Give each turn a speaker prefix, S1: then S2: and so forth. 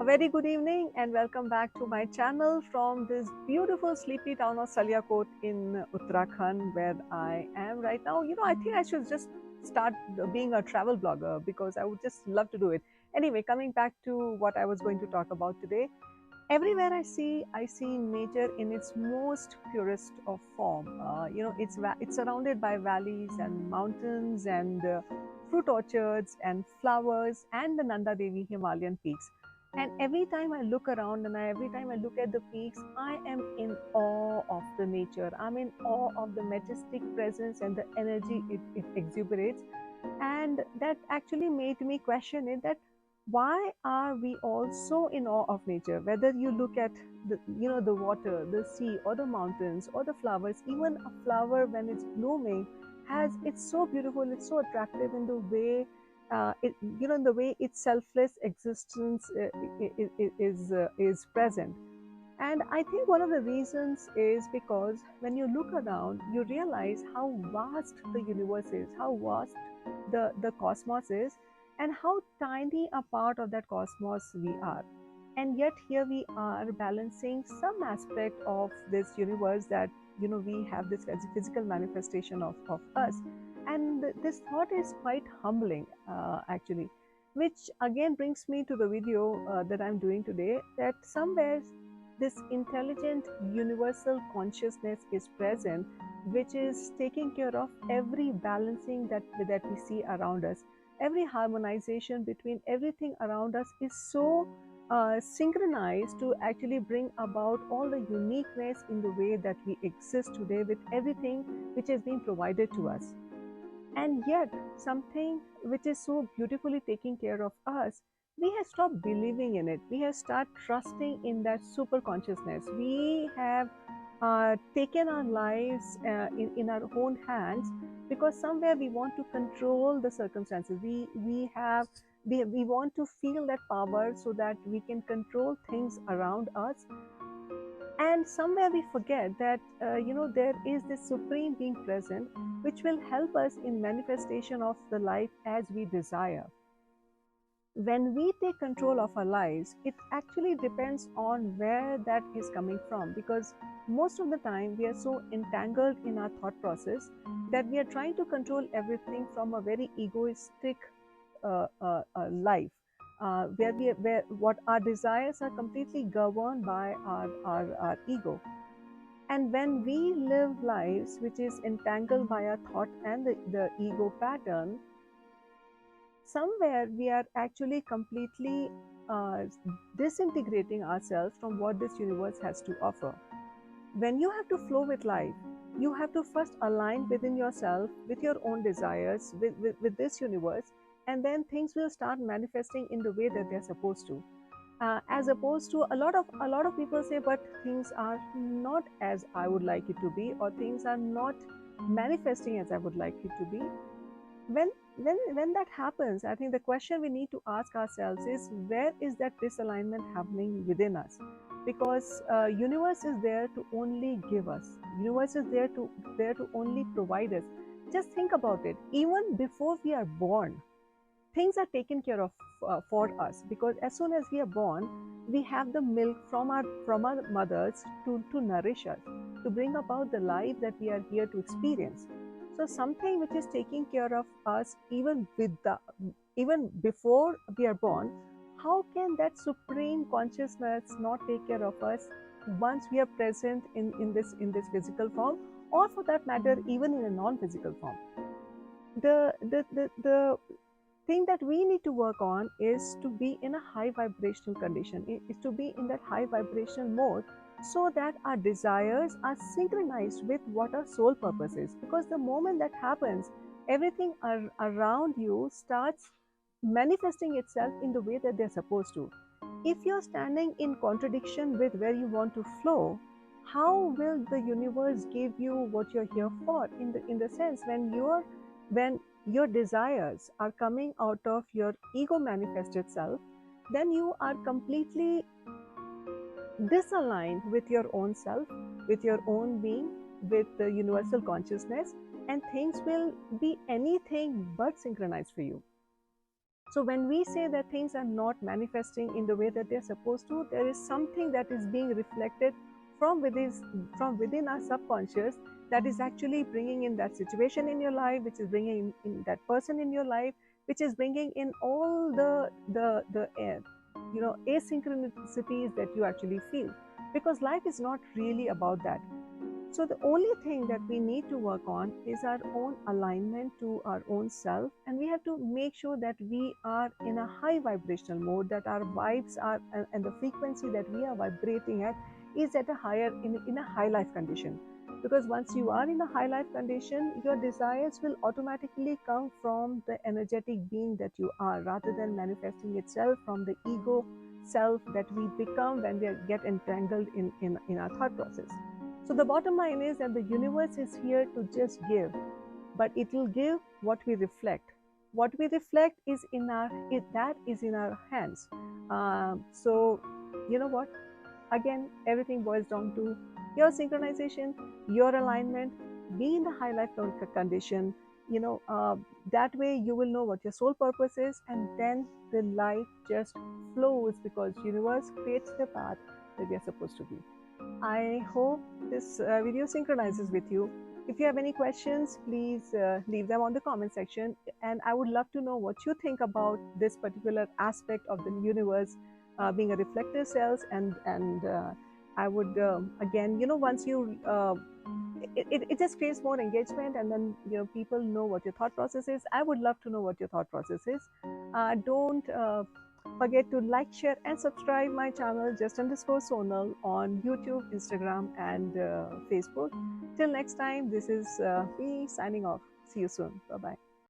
S1: A very good evening and welcome back to my channel from this beautiful sleepy town of Saliakot in Uttarakhand, where I am right now. I think I should just start being a travel blogger because I would just love to do it. Anyway, coming back to what I was going to talk about today. Everywhere I see nature in its most purest of form. It's surrounded by valleys and mountains and fruit orchards and flowers and the Nanda Devi Himalayan peaks. And every time I look around and every time I look at the peaks, I am in awe of the nature. I'm in awe of the majestic presence and the energy it exuberates. And that actually made me question it that why are we all so in awe of nature? Whether you look at the water, the sea, or the mountains, or the flowers, even a flower when it's blooming it's so beautiful, it's so attractive in the way in the way its selfless existence is present. And I think one of the reasons is because when you look around, you realize how vast the universe is, how vast the cosmos is, and how tiny a part of that cosmos we are. And yet, here we are balancing some aspect of this universe that we have this physical manifestation of us. And this thought is quite humbling, actually, which again brings me to the video that I'm doing today, that somewhere this intelligent universal consciousness is present, which is taking care of every balancing that we see around us. Every harmonization between everything around us is so synchronized to actually bring about all the uniqueness in the way that we exist today with everything which has been provided to us. And yet, something which is so beautifully taking care of us, we have stopped believing in it. We have started trusting in that super consciousness. We have taken our lives in our own hands because somewhere we want to control the circumstances. We want to feel that power so that we can control things around us. And somewhere we forget that there is this supreme being present which will help us in manifestation of the life as we desire. When we take control of our lives, it actually depends on where that is coming from, because most of the time we are so entangled in our thought process that we are trying to control everything from a very egoistic life, where what our desires are completely governed by our ego. And when we live lives which is entangled by our thought and the ego pattern, somewhere we are actually completely disintegrating ourselves from what this universe has to offer. When you have to flow with life, you have to first align within yourself with your own desires, with this universe, and then things will start manifesting in the way that they're supposed to. As opposed to a lot of people say, but things are not as I would like it to be, or things are not manifesting as I would like it to be. When that happens, I think the question we need to ask ourselves is, where is that disalignment happening within us? Because universe is there to only give us. Universe is there to only provide us. Just think about it. Even before we are born, things are taken care of for us, because as soon as we are born, we have the milk from our mothers to nourish us, to bring about the life that we are here to experience. So something which is taking care of us even before we are born, how can that supreme consciousness not take care of us once we are present in this physical form, or for that matter even in a non-physical form? The thing that we need to work on is to be in a high vibrational condition, is to be in that high vibrational mode, so that our desires are synchronized with what our soul purpose is. Because the moment that happens, everything around you starts manifesting itself in the way that they're supposed to. If you're standing in contradiction with where you want to flow, how will the universe give you what you're here for? In the sense, when your desires are coming out of your ego manifested self, then you are completely disaligned with your own self, with your own being, with the universal consciousness, and things will be anything but synchronized for you. So when we say that things are not manifesting in the way that they're supposed to, there is something that is being reflected from within our subconscious that is actually bringing in that situation in your life, which is bringing in that person in your life, which is bringing in all the asynchronicities that you actually feel, because life is not really about that. So the only thing that we need to work on is our own alignment to our own self, and we have to make sure that we are in a high vibrational mode, that our vibes are and the frequency that we are vibrating at is at a higher in a high life condition. Because once you are in a high life condition, your desires will automatically come from the energetic being that you are, rather than manifesting itself from the ego self that we become when we get entangled in our thought process. So the bottom line is that the universe is here to just give, but it will give what we reflect. What we reflect is that is in our hands. So you know what? Again, everything boils down to your synchronization, your alignment. Be in the high life condition. You know, that way you will know what your soul purpose is, and then the life just flows because universe creates the path that we are supposed to be. I hope this video synchronizes with you. If you have any questions, please leave them on the comment section. And I would love to know what you think about this particular aspect of the universe being a reflective cells. And I would, again, once you, it just creates more engagement, and then, people know what your thought process is. I would love to know what your thought process is. Don't forget to like, share, and subscribe my channel just_Sonal on YouTube, Instagram, and Facebook. Till next time, this is me signing off. See you soon. Bye bye.